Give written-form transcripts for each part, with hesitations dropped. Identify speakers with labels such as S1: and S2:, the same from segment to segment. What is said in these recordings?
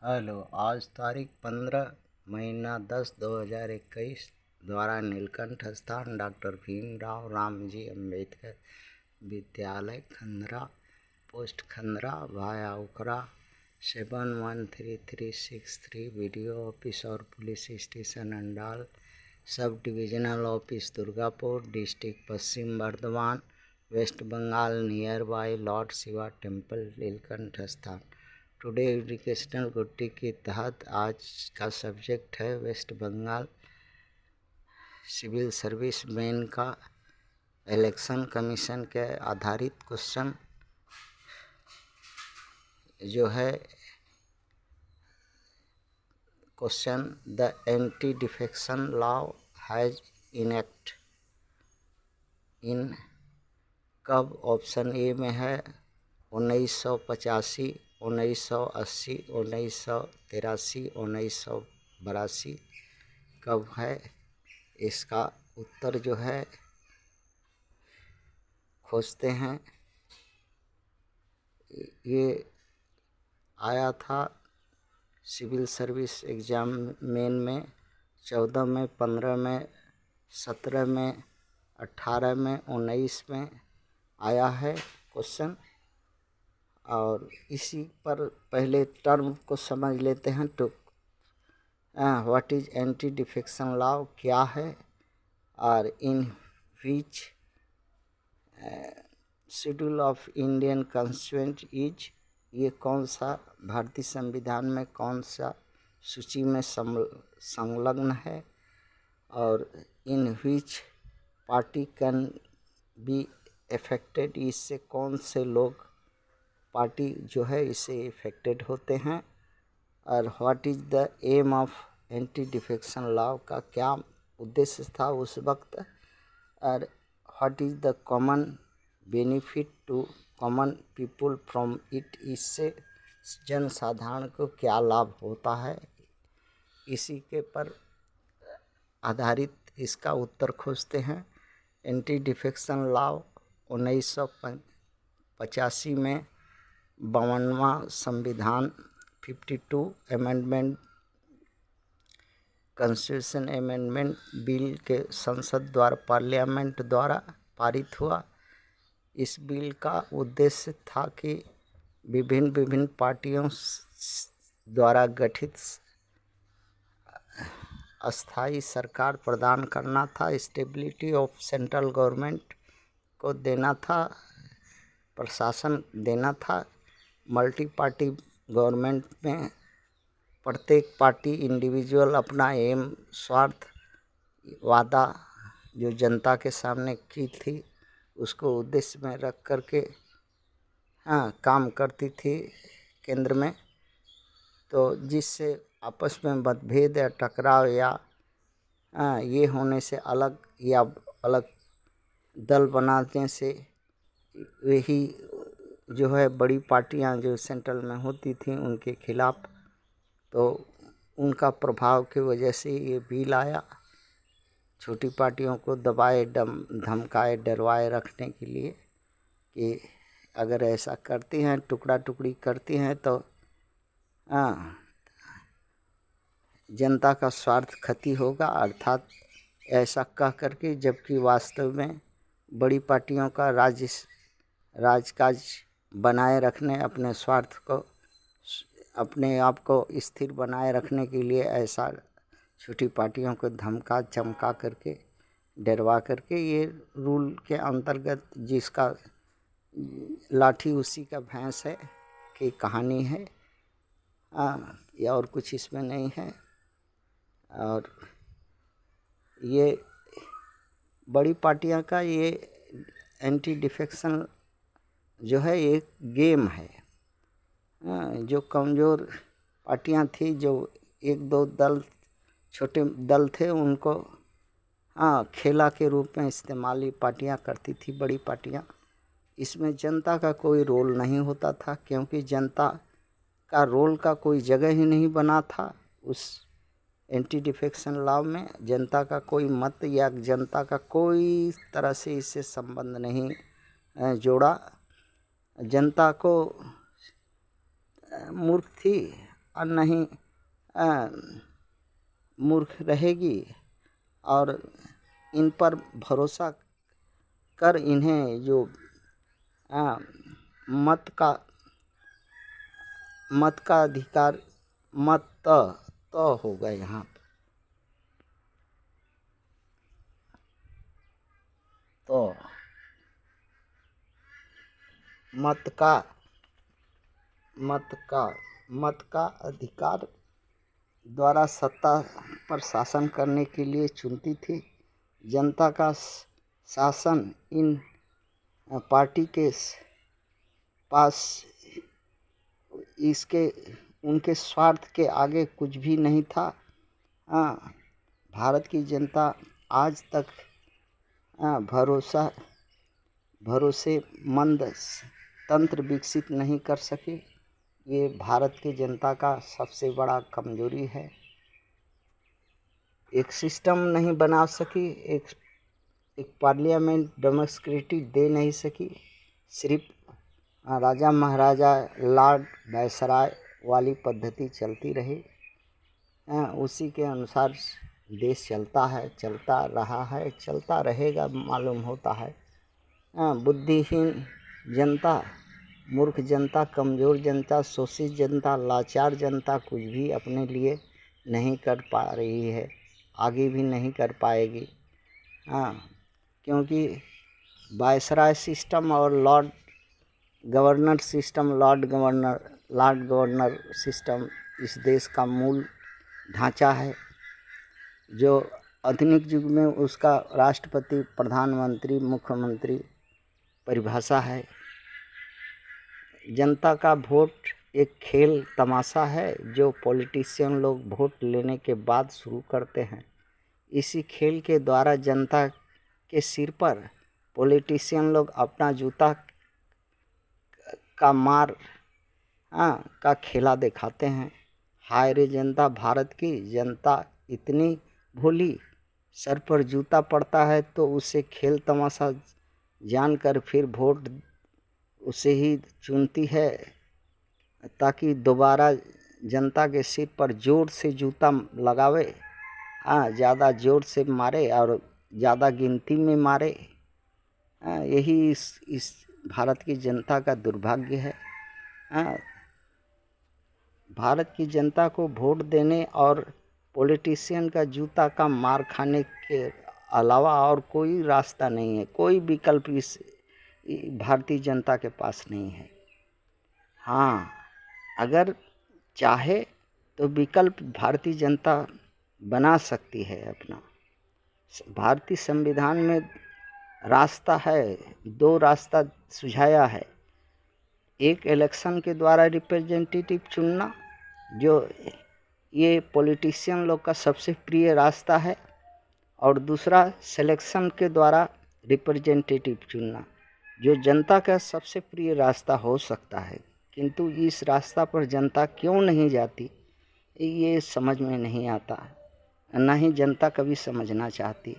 S1: Hello, आज तारीख 15 महीना 10 2021 द्वारा नीलकंठ स्थान डॉक्टर भीमराव रामजी अम्बेडकर विद्यालय खंडरा पोस्ट खंडरा भाया उखरा 713363 वीडियो ऑफिस और police station Andal sub divisional office Durgapur district Paschim Bardhaman west Bengal near by lord Shiva temple Neelkanth स्थान। टुडे एजुकेशनल गुट्टी के तहत आज का सब्जेक्ट है west Bengal civil service main का इलेक्शन कमीशन के आधारित क्वेश्चन जो है question the anti defection law has enact in कब। ऑप्शन ए में है 1985, 1980, 1983, 1982। कब है इसका उत्तर जो है खोजते हैं। ये आया था सिविल सर्विस एग्ज़ाम मेन में 14 में, 15 में, 17 में, 18 में, 19 में आया है क्वेश्चन। और इसी पर पहले टर्म को समझ लेते हैं। तो what is anti defection law क्या है और in which schedule of Indian constitution is, ये कौन सा भारतीय संविधान में कौन सा सूची में संलग्न है। और in which party can be affected, इससे कौन से लोग पार्टी जो है इससे इफेक्टेड होते हैं। और what is the aim of anti defection law का क्या उद्देश्य था उस वक्त। और what is the common benefit to common people from it, इससे जनसाधारण को क्या लाभ होता है। इसी के पर आधारित इसका उत्तर खोजते हैं। एंटी डिफेक्शन लॉ 1985 में 52वां संविधान 52 अमेंडमेंट कॉन्स्टिट्यूशन अमेंडमेंट बिल के संसद द्वारा पार्लियामेंट द्वारा पारित हुआ। इस बिल का उद्देश्य था कि विभिन्न पार्टियों द्वारा गठित अस्थाई सरकार प्रदान करना था, स्टेबिलिटी ऑफ सेंट्रल गवर्नमेंट को देना था, प्रशासन देना था। मल्टी पार्टी गवर्नमेंट में प्रत्येक पार्टी इंडिविजुअल अपना एम स्वार्थ वादा जो जनता के सामने की थी उसको उद्देश्य में रख करके काम करती थी केंद्र में। तो जिससे आपस में मतभेद या टकराव या ये होने से अलग या अलग दल बनाने से वही जो है बड़ी पार्टियां जो सेंट्रल में होती थी उनके खिलाफ, तो उनका प्रभाव की वजह से ये बिल आया। छोटी पार्टियों को दबाए धमकाए डरवाए रखने के लिए कि अगर ऐसा करती हैं टुकड़ा टुकड़ी करती हैं तो जनता का स्वार्थ क्षति होगा, अर्थात ऐसा कह करके, जबकि वास्तव में बड़ी पार्टियों का राजकाज बनाए रखने, अपने स्वार्थ को अपने आप को स्थिर बनाए रखने के लिए ऐसा छोटी पार्टियों को धमका चमका करके डरवा करके ये रूल के अंतर्गत जिसका लाठी उसी का भैंस है की कहानी है। या और कुछ इसमें नहीं है। और ये बड़ी पार्टियां का ये एंटी डिफेक्शन जो है एक गेम है। जो कमज़ोर पार्टियां थी, जो एक दो दल छोटे दल थे, उनको खेला के रूप में इस्तेमाल पार्टियां करती थी बड़ी पार्टियां। इसमें जनता का कोई रोल नहीं होता था, क्योंकि जनता का रोल का कोई जगह ही नहीं बना था उस एंटी डिफेक्शन लॉ में। जनता का कोई मत या जनता का कोई तरह से इससे संबंध नहीं जोड़ा। जनता को मूर्ख थी और न ही मूर्ख रहेगी। और इन पर भरोसा कर इन्हें जो मत का अधिकार मत तो होगा यहाँ पे। तो मत का अधिकार द्वारा सत्ता पर शासन करने के लिए चुनती थी। जनता का शासन इन पार्टी के पास उनके स्वार्थ के आगे कुछ भी नहीं था। भारत की जनता आज तक भरोसेमंद तंत्र विकसित नहीं कर सकी। ये भारत की जनता का सबसे बड़ा कमजोरी है। एक सिस्टम नहीं बना सकी, एक पार्लियामेंट डेमोक्रेसी दे नहीं सकी। सिर्फ राजा महाराजा लॉर्ड वायसराय वाली पद्धति चलती रही। उसी के अनुसार देश चलता है, चलता रहा है, चलता रहेगा मालूम होता है। बुद्धिहीन जनता, मूर्ख जनता, कमज़ोर जनता, शोषित जनता, लाचार जनता कुछ भी अपने लिए नहीं कर पा रही है, आगे भी नहीं कर पाएगी। क्योंकि वायसराय सिस्टम और लॉर्ड गवर्नर सिस्टम इस देश का मूल ढांचा है। जो आधुनिक युग में उसका राष्ट्रपति, प्रधानमंत्री, मुख्यमंत्री परिभाषा है। जनता का वोट एक खेल तमाशा है जो पॉलिटिशियन लोग वोट लेने के बाद शुरू करते हैं। इसी खेल के द्वारा जनता के सिर पर पॉलिटिशियन लोग अपना जूता का मार का खेला दिखाते हैं। हाय रे जनता, भारत की जनता इतनी भोली, सर पर जूता पड़ता है तो उसे खेल तमाशा जानकर फिर वोट उसे ही चुनती है, ताकि दोबारा जनता के सिर पर जोर से जूता लगावे, ज़्यादा जोर से मारे और ज़्यादा गिनती में मारे। यही इस भारत की जनता का दुर्भाग्य है। भारत की जनता को वोट देने और पॉलिटिशियन का जूता का मार खाने के अलावा और कोई रास्ता नहीं है, कोई विकल्प इस भारतीय जनता के पास नहीं है। अगर चाहे तो विकल्प भारतीय जनता बना सकती है अपना। भारतीय संविधान में रास्ता है, दो रास्ता सुझाया है। एक इलेक्शन के द्वारा रिप्रेजेंटेटिव चुनना, जो ये पॉलिटिशियन लोग का सबसे प्रिय रास्ता है, और दूसरा सिलेक्शन के द्वारा रिप्रेजेंटेटिव चुनना, जो जनता का सबसे प्रिय रास्ता हो सकता है। किंतु इस रास्ता पर जनता क्यों नहीं जाती, ये समझ में नहीं आता, ना ही जनता कभी समझना चाहती।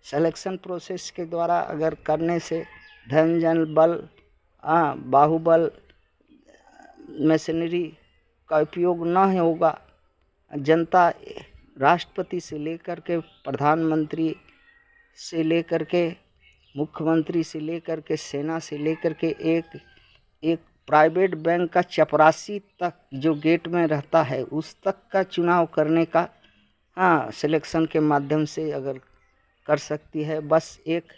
S1: सिलेक्शन प्रोसेस के द्वारा अगर करने से धन जन बल, बाहुबल, मशीनरी का उपयोग न होगा। जनता राष्ट्रपति से लेकर के प्रधानमंत्री से लेकर के मुख्यमंत्री से लेकर के सेना से लेकर के एक प्राइवेट बैंक का चपरासी तक जो गेट में रहता है, उस तक का चुनाव करने का सिलेक्शन के माध्यम से अगर कर सकती है। बस एक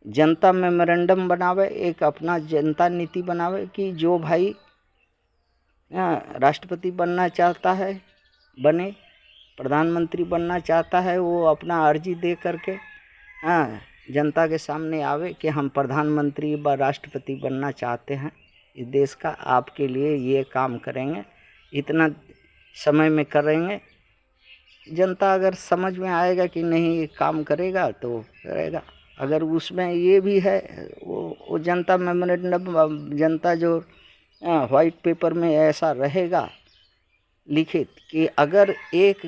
S1: जनता मेमोरेंडम बनावे, एक अपना जनता नीति बनावे कि जो भाई राष्ट्रपति बनना चाहता है बने, प्रधानमंत्री बनना चाहता है वो अपना अर्जी दे करके जनता के सामने आवे कि हम प्रधानमंत्री व राष्ट्रपति बनना चाहते हैं इस देश का, आपके लिए ये काम करेंगे, इतना समय में करेंगे। जनता अगर समझ में आएगा कि नहीं ये काम करेगा तो करेगा। अगर उसमें ये भी है वो जनता मेमोरेंडम, जनता जो वाइट पेपर में ऐसा रहेगा लिखित कि अगर एक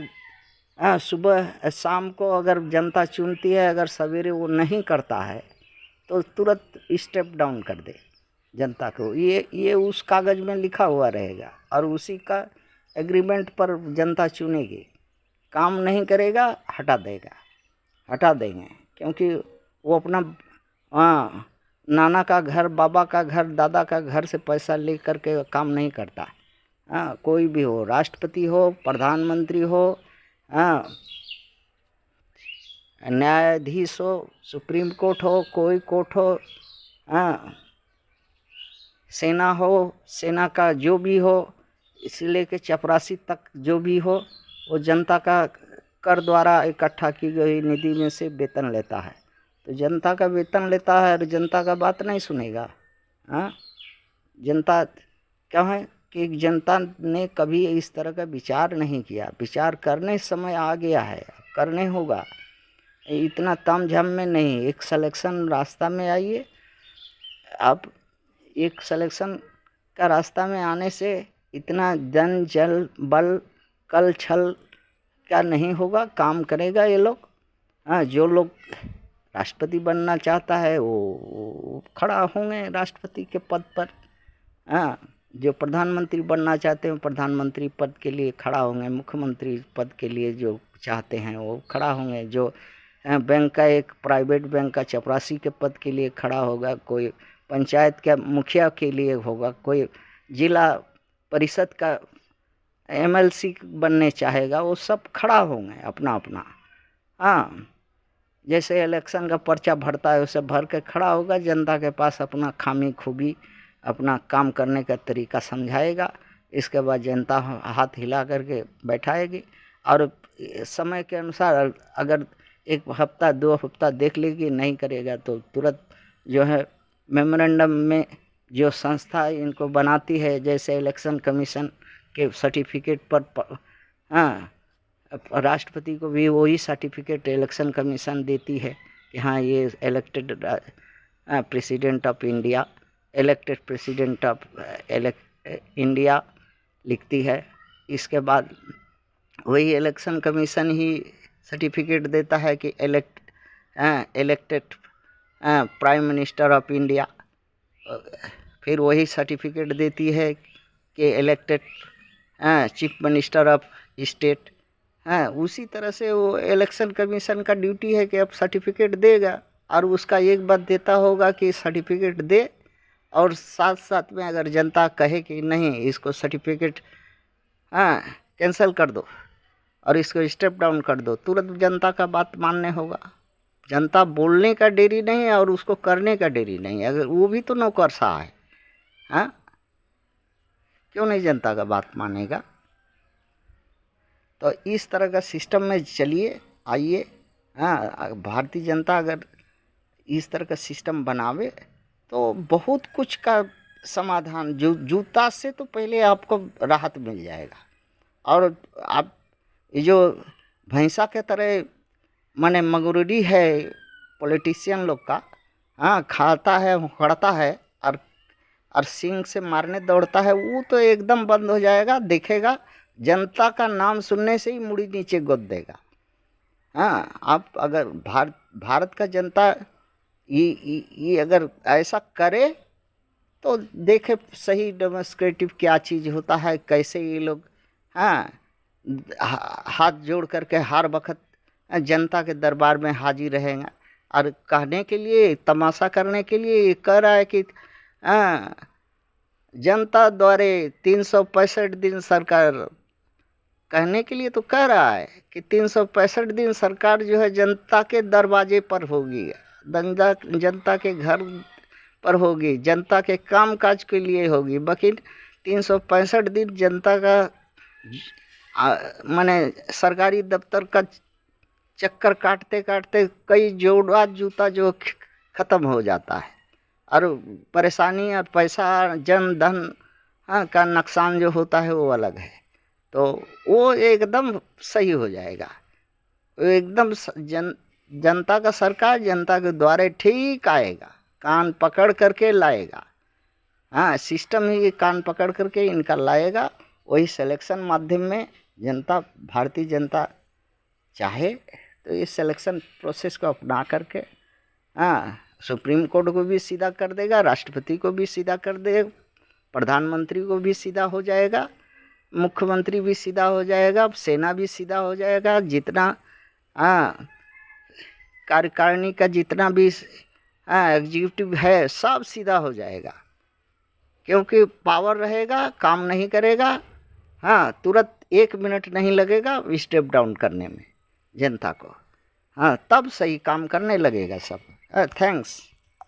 S1: सुबह शाम को अगर जनता चुनती है, अगर सवेरे वो नहीं करता है तो तुरंत स्टेप डाउन कर दे जनता को, ये उस कागज़ में लिखा हुआ रहेगा। और उसी का एग्रीमेंट पर जनता चुनेगी, काम नहीं करेगा हटा देंगे, क्योंकि वो अपना नाना का घर, बाबा का घर, दादा का घर से पैसा ले करके काम नहीं करता। कोई भी हो, राष्ट्रपति हो, प्रधानमंत्री हो, न्यायाधीश हो, सुप्रीम कोर्ट हो, कोई कोर्ट हो, सेना हो, सेना का जो भी हो, इसे लेके चपरासी तक जो भी हो, वो जनता का कर द्वारा इकट्ठा की गई निधि में से वेतन लेता है। तो जनता का वेतन लेता है और जनता का बात नहीं सुनेगा। जनता क्या है कि जनता ने कभी इस तरह का विचार नहीं किया। विचार करने समय आ गया है, करने होगा, इतना तामझाम में नहीं। एक सिलेक्शन रास्ता में आइए। अब एक सिलेक्शन का रास्ता में आने से इतना जन जल बल कल छल क्या नहीं होगा, काम करेगा ये लोग। जो लोग राष्ट्रपति बनना चाहता है वो खड़ा होंगे राष्ट्रपति के पद पर। जो प्रधानमंत्री बनना चाहते हैं प्रधानमंत्री पद के लिए खड़ा होंगे। मुख्यमंत्री पद के लिए जो चाहते हैं वो खड़ा होंगे। जो बैंक का, एक प्राइवेट बैंक का चपरासी के पद के लिए खड़ा होगा, कोई पंचायत का मुखिया के लिए होगा, कोई जिला परिषद का MLC बनने चाहेगा, वो सब खड़ा होंगे अपना अपना। जैसे इलेक्शन का पर्चा भरता है वैसे भर के खड़ा होगा, जनता के पास अपना खामी खूबी, अपना काम करने का तरीका समझाएगा। इसके बाद जनता हाथ हिला करके बैठाएगी और समय के अनुसार अगर 1 हफ्ता 2 हफ्ता देख लेगी, नहीं करेगा तो तुरंत जो है मेमोरेंडम में जो संस्था इनको बनाती है, जैसे इलेक्शन कमीशन के सर्टिफिकेट पर राष्ट्रपति को भी वही सर्टिफिकेट इलेक्शन कमीशन देती है कि हाँ ये elected president of India, elected president of India लिखती है। इसके बाद वही इलेक्शन कमीशन ही सर्टिफिकेट देता है कि elected prime minister of India. फिर वही सर्टिफिकेट देती है कि elected chief minister of state. उसी तरह से वो इलेक्शन कमीशन का ड्यूटी है कि अब सर्टिफिकेट देगा और उसका एक बात देता होगा कि सर्टिफिकेट दे, और साथ साथ में अगर जनता कहे कि नहीं इसको सर्टिफिकेट कैंसिल कर दो और इसको स्टेप डाउन कर दो, तुरंत जनता का बात मानने होगा। जनता बोलने का देरी नहीं है और उसको करने का देरी नहीं है। अगर वो भी तो नौकरशाह है, क्यों नहीं जनता का बात मानेगा। तो इस तरह का सिस्टम में चलिए, आइए। भारतीय जनता अगर इस तरह का सिस्टम बनावे तो बहुत कुछ का समाधान, जो जूता से तो पहले आपको राहत मिल जाएगा। और आप ये जो भैंसा के तरह माने मगरूरी है पॉलिटिशियन लोग का, खाता है, उखड़ता है और सींग से मारने दौड़ता है, वो तो एकदम बंद हो जाएगा। देखेगा जनता का नाम सुनने से ही मुड़ी नीचे गोद देगा। आप अगर भारत का जनता ये अगर ऐसा करे तो देखे सही डेमोक्रेटिव क्या चीज़ होता है, कैसे ये लोग हाथ जोड़ करके हर वक्त जनता के दरबार में हाजिर रहेंगे और कहने के लिए, तमाशा करने के लिए ये कह रहा है कि जनता द्वारे 365 दिन सरकार, कहने के लिए तो कह रहा है कि 365 दिन सरकार जो है जनता के दरवाजे पर होगी, जनता के घर पर होगी, जनता के काम काज के लिए होगी। बाकी 365 दिन जनता का माने सरकारी दफ्तर का चक्कर काटते काटते कई जोड़ा जूता जो ख़त्म हो जाता है और परेशानी और पैसा जन धन का नुकसान जो होता है वो अलग है। तो वो एकदम सही हो जाएगा, वो एकदम जनता का सरकार जनता के द्वारे ठीक आएगा, कान पकड़ करके लाएगा। सिस्टम ही कान पकड़ करके इनका लाएगा। वही सिलेक्शन माध्यम में जनता, भारतीय जनता चाहे तो इस सिलेक्शन प्रोसेस को अपना करके सुप्रीम कोर्ट को भी सीधा कर देगा, राष्ट्रपति को भी सीधा कर देगा, प्रधानमंत्री को भी सीधा हो जाएगा। मुख्यमंत्री भी सीधा हो जाएगा, सेना भी सीधा हो जाएगा, जितना हाँ कार्यकारिणी का जितना भी एग्जीक्यूटिव है सब सीधा हो जाएगा, क्योंकि पावर रहेगा, काम नहीं करेगा। हाँ, तुरंत 1 मिनट नहीं लगेगा स्टेप डाउन करने में जनता को। हाँ, तब सही काम करने लगेगा सब। थैंक्स।